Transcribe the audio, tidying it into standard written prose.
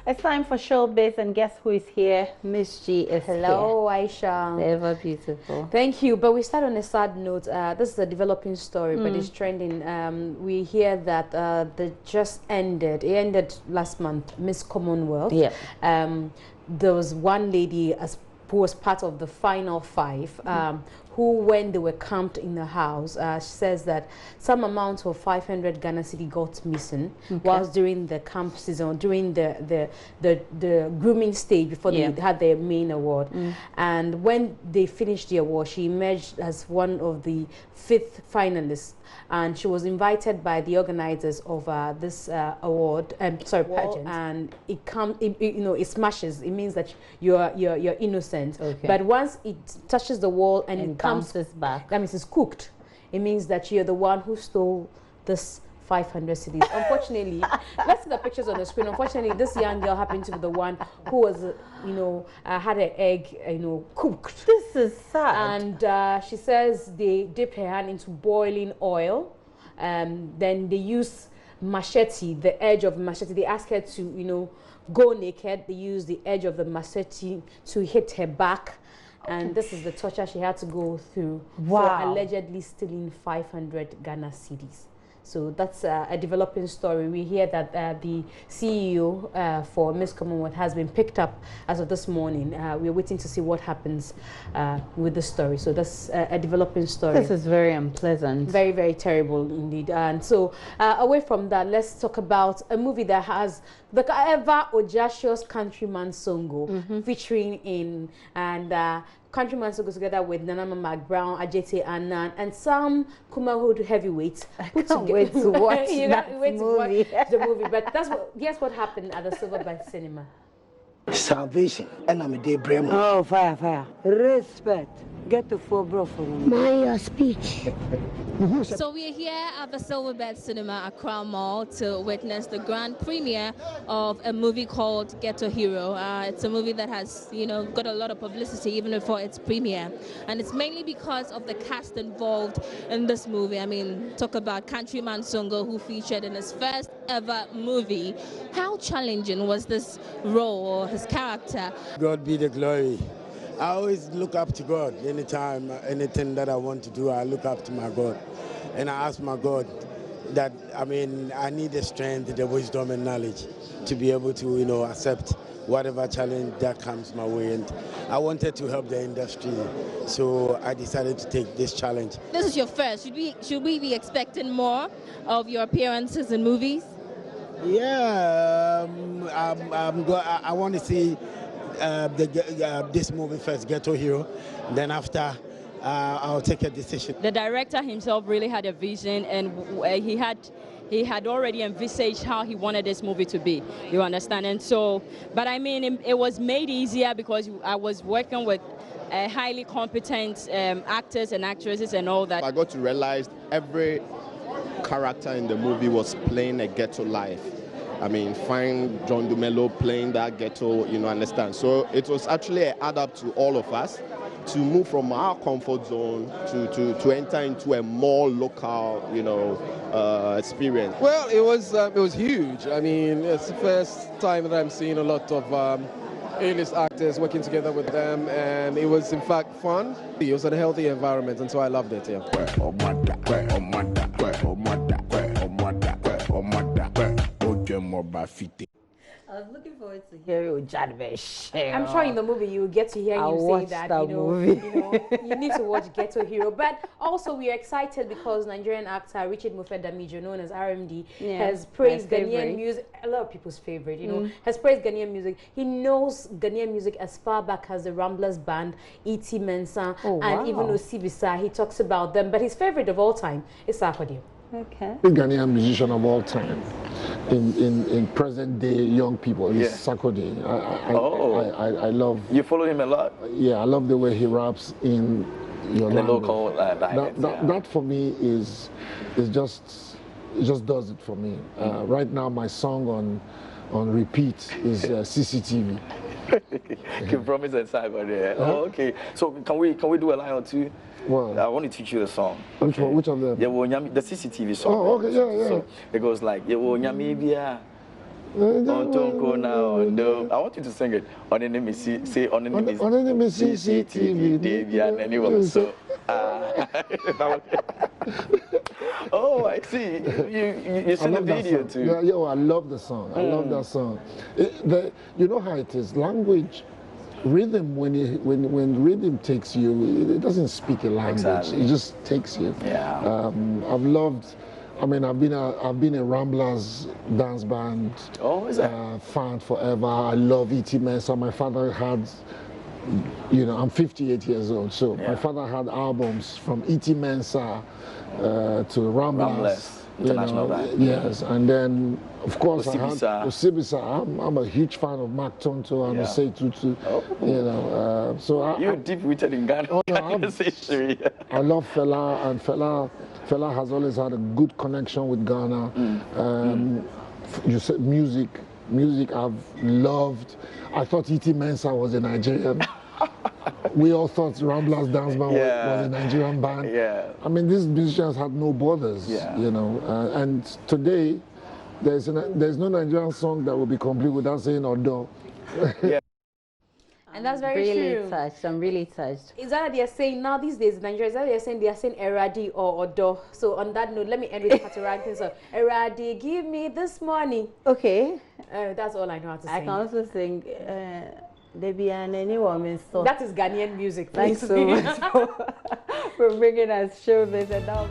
It's time for Showbiz, and guess who is here? Miss G is here. Hello, Aisha. Ever beautiful. Thank you. But we start on a sad note. This is a developing story, but it's trending. We hear that the just ended. It ended last month. Miss Commonwealth. Yeah. There was one lady who was part of the final five. Who, when they were camped in the house, she says that some amount of 500 Ghana cedi got missing whilst during the camp season, during the grooming stage before they had their main award. And when they finished the award, she emerged as one of the 5th finalists, and she was invited by the organizers of this award, pageant. And it smashes. It means that you're innocent. Okay. But once it touches the wall and it comes back, that means it's cooked. It means that you're the one who stole this 500 cedis. Unfortunately, let's see the pictures on the screen. Unfortunately, this young girl happened to be the one who was, had an egg, cooked. This is sad. And she says they dip her hand into boiling oil. Then they use machete, the edge of machete. They ask her to, go naked. They use the edge of the machete to hit her back. And this is the torture she had to go through for allegedly stealing 500 Ghana cedis. So that's a developing story. We hear that the CEO for Miss Commonwealth has been picked up as of this morning. We're waiting to see what happens with the story. So that's a developing story. This is very unpleasant. Very, very terrible indeed. And so away from that, let's talk about a movie that has the ever audacious Countryman Songo featuring in Countryman Songo together with Nanama McBrown, Ajete Annan, and some Kumahood heavyweights. I can't wait to watch the movie. But guess what happened at the Silverbird Cinema? Salvation. And I'm a day brain. Oh, fire. Respect. Get the full bro for me. Mind your speech. So we're here at the Silverbird Cinema at Crown Mall to witness the grand premiere of a movie called Ghetto Hero. It's a movie that has, got a lot of publicity even before its premiere. And it's mainly because of the cast involved in this movie. I mean, talk about Countryman Songo, who featured in his first ever movie. How challenging was this role or his character? God be the glory. I always look up to God. Anytime, anything that I want to do, I look up to my God. And I ask my God that, I need the strength, the wisdom and knowledge to be able to, accept whatever challenge that comes my way. And I wanted to help the industry, so I decided to take this challenge. This is your first. Should we be expecting more of your appearances in movies? Yeah, I want to see this movie first, Ghetto Hero. Then after, I'll take a decision. The director himself really had a vision, and he had already envisaged how he wanted this movie to be. You understand? And so, but it was made easier because I was working with highly competent actors and actresses and all that. I got to realize every character in the movie was playing a ghetto life. Find John Dumelo playing that ghetto, understand. So it was actually an add-up to all of us to move from our comfort zone to enter into a more local, experience. Well, it was huge. It's the first time that I'm seeing a lot of A-list actors working together with them, and it was in fact fun. It was a healthy environment, and so I loved it. I was looking forward to hearing Ojadbe. I'm sure in the movie you get to hear him say that, you need to watch Ghetto Hero. But also we are excited because Nigerian actor Richard Mufedamijo, known as RMD, has praised Ghanaian music. A lot of people's favorite, has praised Ghanaian music. He knows Ghanaian music as far back as the Ramblers Band, E.T. Mensah, and even Osibisa. He talks about them, but his favorite of all time is Sarkodie. Okay. The Ghanaian musician of all time, in present day young people, is Sarkodie. I love. You follow him a lot. Yeah, I love the way he raps in your the local dialect. That for me is just it just does it for me. Right now, my song on repeat is CCTV. Keep promise and cyber there. Oh, okay. So can we do a line or two? Well, I want to teach you the song. Which one? Which of them? The CCTV song. Oh, okay, yeah. So it goes like, Ontonko now, no. I want you to sing it. On enemy say on enemy CCTV, Davian, anyone. So, oh, I see. You sing the video too. Yeah, yo, I love the song. I love that song. You know how it is. Language, rhythm. When rhythm takes you, it doesn't speak a language. Exactly. It just takes you. Yeah. I've loved. I mean, I've been a Ramblers dance band fan forever. I love E.T. Mensah. My father had, you know, I'm 58 years old, so my father had albums from E.T. Mensah to Ramblers. International band. Yes, and then of course Osibisa. I had Osibisa. I'm a huge fan of Mark Tonto and Osei Tutu. You know, so you're deep-rooted in Ghana. Oh, no, I love Fela, and Fela has always had a good connection with Ghana. You said music I've loved. I thought E.T. Mensah was a Nigerian. We all thought Ramblers Dance Band was a Nigerian band. Yeah. I mean, these musicians had no borders, you know. And today, there's no Nigerian song that will be complete without saying Odo. Yeah. And that's very true. Touched. I'm really touched. Is that they're saying now these days in Nigeria? Is that they are saying Eradi or Odo? So on that note, let me end with the patriotic song. Eradi, give me this money. Okay. That's all I know how to sing. I can also sing. Debian any woman. So that is Ghanaian music. Thanks so much for bringing us Showbiz and now.